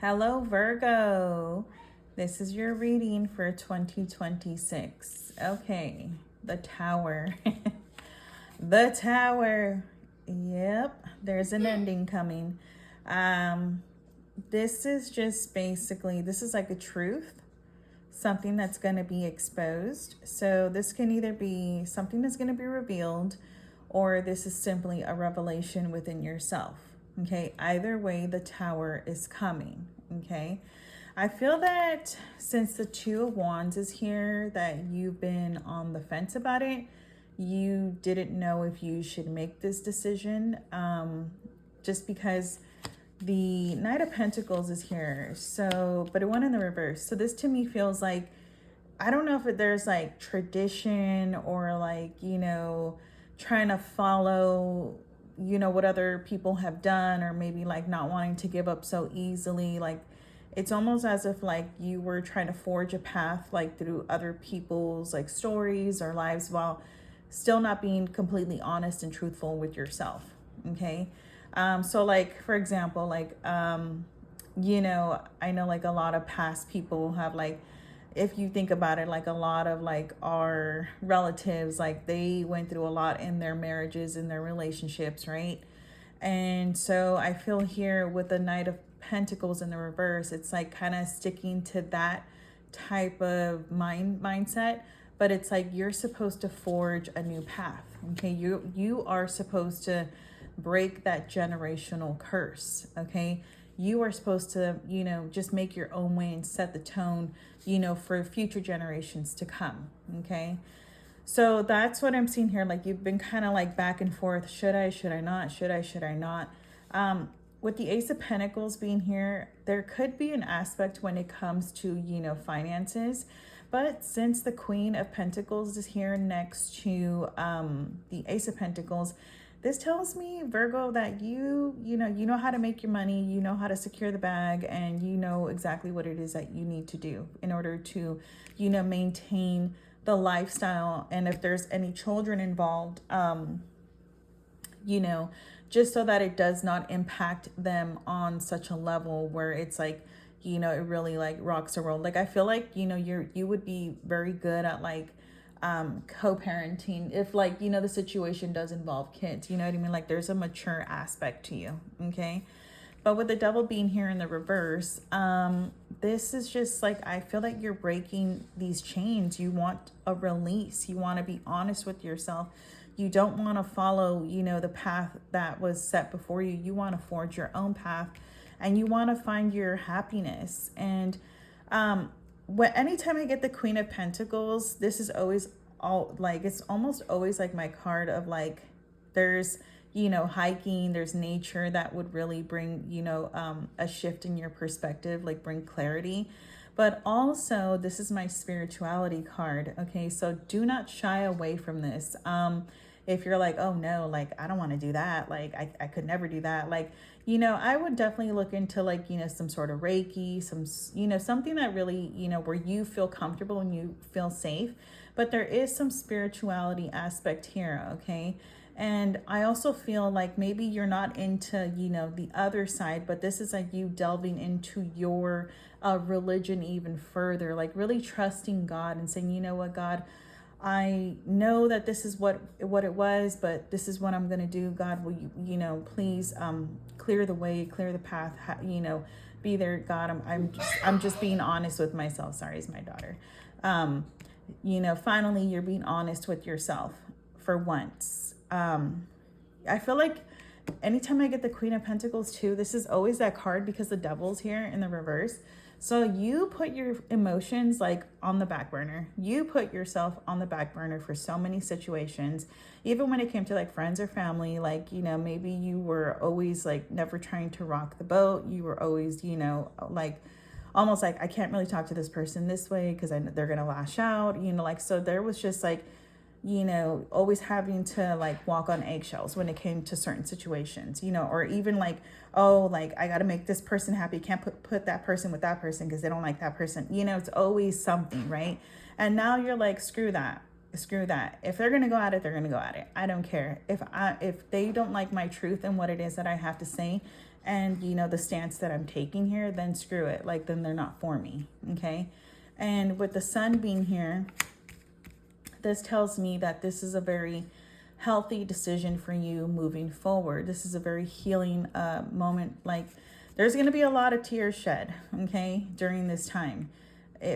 Hello, Virgo. This is your reading for 2026. Okay, the Tower. The Tower. Yep, there's an ending coming. Um, this is just basically, this is like a truth, something that's going to be exposed. So this can either be something that's going to be revealed, or this is simply a revelation within yourself. Okay, either way, the Tower is coming. Okay, I feel that since the Two of Wands is here, that you've been on the fence about it. You didn't know if you should make this decision, just because the Knight of Pentacles is here. So, but it went in the reverse. So this to me feels like, I don't know if there's like tradition or like, trying to follow, what other people have done, or maybe like not wanting to give up so easily. Like, it's almost as if like you were trying to forge a path like through other people's like stories or lives, while still not being completely honest and truthful with yourself. Okay. So like, for example, like, I know like a lot of past people have like, if you think about it, like a lot of like our relatives, like they went through a lot in their marriages, in their relationships, right? And so I feel here with the Knight of Pentacles in the reverse, it's like kind of sticking to that type of mindset, but it's like you're supposed to forge a new path. Okay, you are supposed to break that generational curse. Okay, you are supposed to, just make your own way and set the tone, for future generations to come. Okay, so that's what I'm seeing here. Like you've been kind of like back and forth. Should I not? Should I not? With the Ace of Pentacles being here, there could be an aspect when it comes to, finances. But since the Queen of Pentacles is here next to the Ace of Pentacles, this tells me, Virgo, that you know how to make your money, you know how to secure the bag, and you know exactly what it is that you need to do in order to, maintain the lifestyle. And if there's any children involved, just so that it does not impact them on such a level where it's like, it really like rocks the world. Like I feel like, you would be very good at like co-parenting if like, the situation does involve kids, you know what I mean? Like there's a mature aspect to you. Okay. But with the Devil being here in the reverse, this is just like, I feel like you're breaking these chains. You want a release. You want to be honest with yourself. You don't want to follow, the path that was set before you. You want to forge your own path, and you want to find your happiness. And anytime I get the Queen of Pentacles, this is always it's almost always like my card of like, there's, hiking, there's nature that would really bring, a shift in your perspective, like bring clarity. But also, this is my spirituality card. Okay, so do not shy away from this. If you're like, oh no, like I don't want to do that, like I could never do that, like, I would definitely look into like, some sort of Reiki, something that really, where you feel comfortable and you feel safe. But there is some spirituality aspect here. Okay. And I also feel like maybe you're not into, the other side, but this is like you delving into your religion even further, like really trusting God and saying, you know what, God, I know that this is what it was, but this is what I'm going to do. God, will you, please clear the way, clear the path, be there. God, I'm just being honest with myself. Sorry, it's my daughter. Finally, you're being honest with yourself for once. I feel like anytime I get the Queen of Pentacles too, this is always that card because the Devil's here in the reverse. So you put your emotions like on the back burner. You put yourself on the back burner for so many situations, even when it came to like friends or family. Like, maybe you were always like never trying to rock the boat. You were always, like almost like, I can't really talk to this person this way because they're going to lash out, like, so there was just like, always having to like walk on eggshells when it came to certain situations, or even like, oh, like I got to make this person happy. Can't put that person with that person because they don't like that person. It's always something, right? And now you're like, screw that. If they're going to go at it, they're going to go at it. I don't care. If they don't like my truth and what it is that I have to say, and, you know, the stance that I'm taking here, then screw it. Like, then they're not for me. Okay. And with the sun being here, this tells me that this is a very healthy decision for you moving forward. This is a very healing moment. Like, there's going to be a lot of tears shed, okay, during this time.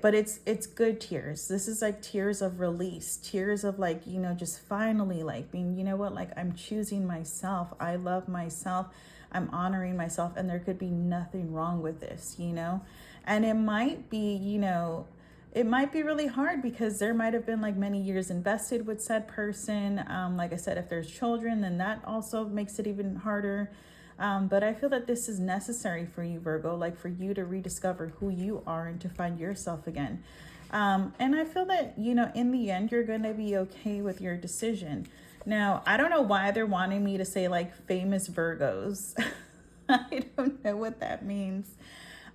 But it's good tears. This is like tears of release, tears of like, you know, just finally like being, you know what, like I'm choosing myself. I love myself. I'm honoring myself, and there could be nothing wrong with this, you know. And it might be, you know, it might be really hard because there might have been like many years invested with said person. Like I said, if there's children, then that also makes it even harder. But I feel that this is necessary for you, Virgo, like for you to rediscover who you are and to find yourself again. And I feel that, you know, in the end, you're going to be okay with your decision. Now, I don't know why they're wanting me to say like famous Virgos. I don't know what that means.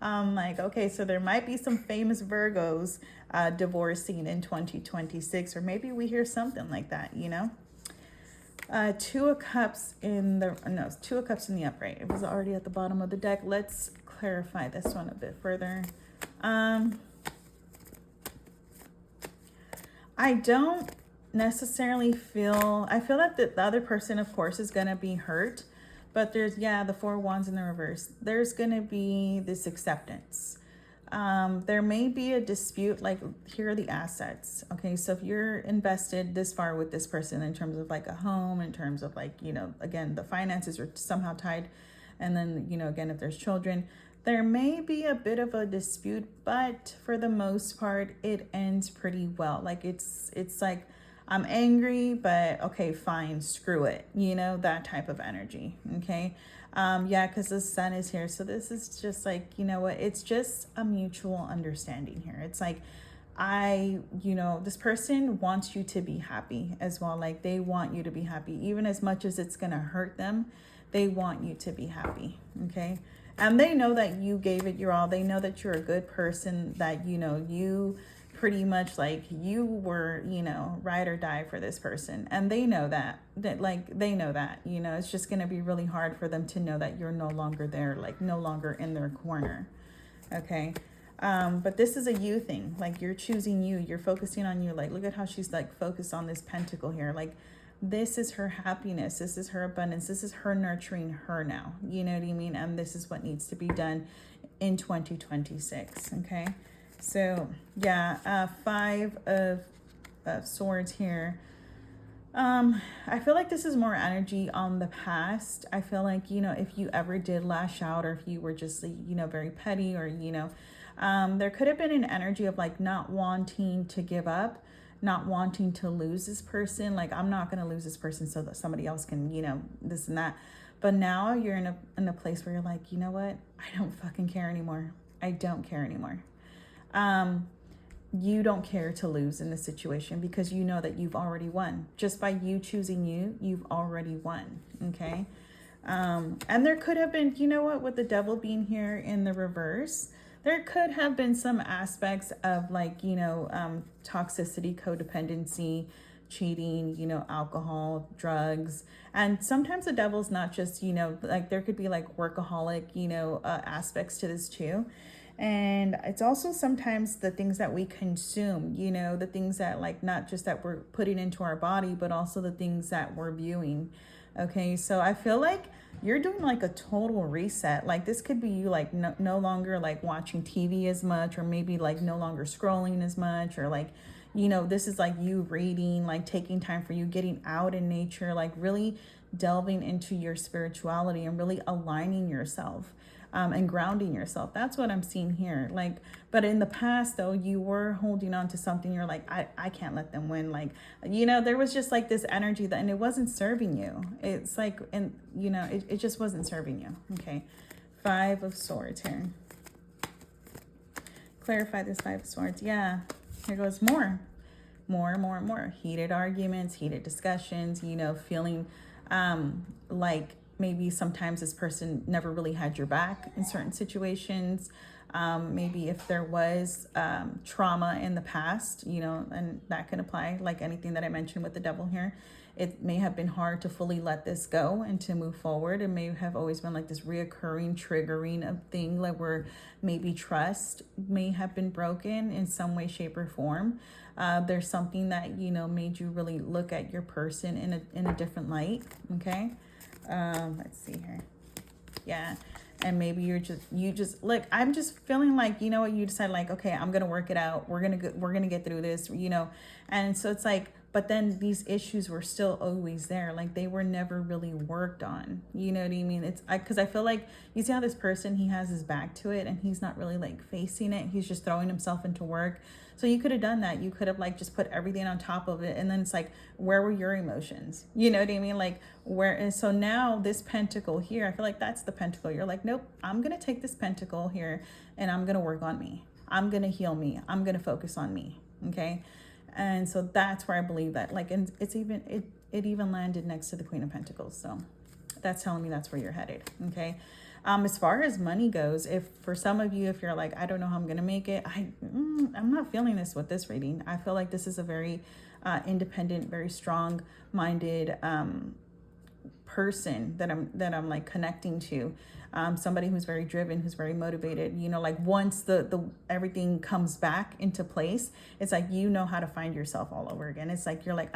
Like, okay, so there might be some famous Virgos divorcing in 2026, or maybe we hear something like that, you know? Two of Cups in the, no, Two of Cups in the upright. It was already at the bottom of the deck. Let's clarify this one a bit further. I don't necessarily feel, I feel that the other person, of course, is going to be hurt. But there's, yeah, the Four of Wands in the reverse. There's going to be this acceptance. There may be a dispute, like here are the assets. Okay, so if you're invested this far with this person in terms of like a home, in terms of like, you know, again, the finances are somehow tied. And then, you know, again, if there's children, there may be a bit of a dispute, but for the most part, it ends pretty well. Like it's like, I'm angry, but okay, fine, screw it. You know, that type of energy. Okay. Yeah, because the sun is here. So this is just like, you know what, it's just a mutual understanding here. It's like, you know, this person wants you to be happy as well. Like they want you to be happy, even as much as it's going to hurt them. They want you to be happy. Okay. And they know that you gave it your all. They know that you're a good person, that, you know, you pretty much like you were, you know, ride or die for this person. And they know that like, they know that, you know, it's just going to be really hard for them to know that you're no longer there, like no longer in their corner. Okay. But this is a you thing. Like you're choosing you, you're focusing on you. Like, look at how she's like focused on this pentacle here. Like this is her happiness. This is her abundance. This is her nurturing her now. You know what I mean? And this is what needs to be done in 2026. Okay. So yeah, Five of Swords here. I feel like this is more energy on the past. I feel like, you know, if you ever did lash out, or if you were just, you know, very petty, or, you know, there could have been an energy of like not wanting to give up, not wanting to lose this person. Like, I'm not going to lose this person so that somebody else can, you know, this and that. But now you're in a place where you're like, you know what? I don't fucking care anymore. I don't care anymore. You don't care to lose in this situation because you know that you've already won. Just by you choosing you, you've already won. Okay. And there could have been, you know what, with the Devil being here in the reverse, there could have been some aspects of like, you know, toxicity, codependency, cheating, you know, alcohol, drugs. And sometimes the Devil's not just, you know, like there could be like workaholic, you know, aspects to this too. And it's also sometimes the things that we consume, you know, the things that like, not just that we're putting into our body, but also the things that we're viewing. Okay. So I feel like you're doing like a total reset. Like this could be you like no longer like watching TV as much, or maybe like no longer scrolling as much, or like, you know, this is like you reading, like taking time for you, getting out in nature, like really delving into your spirituality and really aligning yourself. And grounding yourself. That's what I'm seeing here. Like, but in the past though, you were holding on to something. You're like, I can't let them win. Like, you know, there was just like this energy that, and it wasn't serving you. It's like, and you know, it just wasn't serving you. Okay. Five of Swords here. Clarify this Five of Swords. Yeah. Here goes more. Heated arguments, heated discussions, you know, feeling, like, maybe sometimes this person never really had your back in certain situations. Maybe if there was trauma in the past, you know, and that can apply like anything that I mentioned with the devil here. It may have been hard to fully let this go and to move forward. It may have always been like this reoccurring, triggering of thing, like where maybe trust may have been broken in some way, shape, or form. There's something that, you know, made you really look at your person in a different light. Okay. Let's see here. Yeah. And maybe you just look, I'm just feeling like, you know what, you decide like, okay, I'm going to work it out. We're going to get through this, you know? And so it's like, but then these issues were still always there. Like they were never really worked on. You know what I mean? Because I feel like you see how this person, he has his back to it and he's not really like facing it. He's just throwing himself into work. So you could have done that. You could have like just put everything on top of it. And then it's like, where were your emotions? You know what I mean? Like where, and so now this pentacle here, I feel like that's the pentacle. You're like, nope, I'm going to take this pentacle here and I'm going to work on me. I'm going to heal me. I'm going to focus on me. Okay. And so that's where I believe that, like, and it even landed next to the Queen of Pentacles. So that's telling me that's where you're headed. Okay. As far as money goes, if for some of you, if you're like, I don't know how I'm going to make it, I'm not feeling this with this reading. I feel like this is a very independent, very strong minded person that I'm like connecting to. Somebody who's very driven, who's very motivated, you know, like once the everything comes back into place, it's like, you know how to find yourself all over again. It's like, you're like,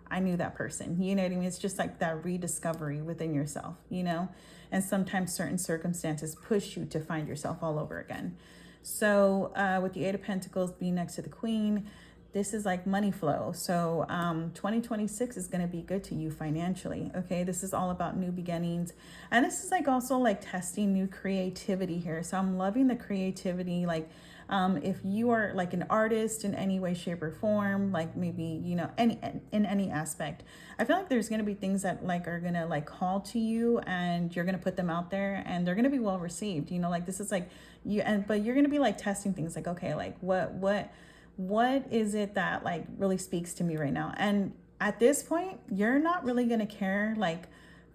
I knew that person, you know what I mean? It's just like that rediscovery within yourself, you know, and sometimes certain circumstances push you to find yourself all over again. So with the Eight of Pentacles being next to the Queen, this is like money flow. So 2026 is going to be good to you financially. Okay. This is all about new beginnings. And this is like also like testing new creativity here. So I'm loving the creativity. Like if you are like an artist in any way, shape, or form, like maybe, you know, in any aspect, I feel like there's going to be things that like are going to like call to you and you're going to put them out there and they're going to be well received. You know, like this is like but you're going to be like testing things like, okay, like what is it that like really speaks to me right now? And at this point, you're not really going to care like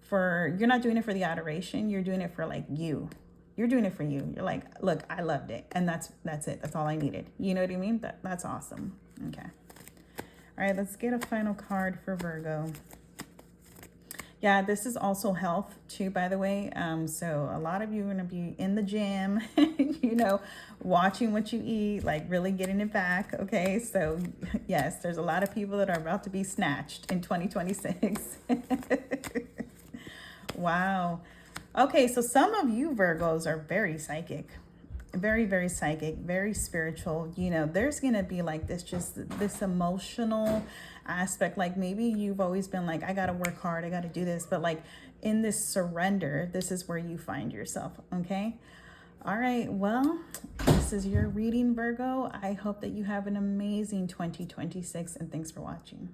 you're not doing it for the adoration. You're doing it for like you. You're doing it for you. You're like, look, I loved it. And that's it. That's all I needed. You know what I mean? That's awesome. Okay. All right, let's get a final card for Virgo. Yeah, this is also health too, by the way. So a lot of you are going to be in the gym, you know, watching what you eat, like really getting it back. Okay. So yes, there's a lot of people that are about to be snatched in 2026. Wow. Okay. So some of you Virgos are very psychic, very, very psychic, very spiritual. You know, there's going to be like this emotional aspect. Like maybe you've always been like, I got to work hard, I got to do this, but like in this surrender, this is where you find yourself. Okay. All right. Well, this is your reading, Virgo. I hope that you have an amazing 2026 and thanks for watching.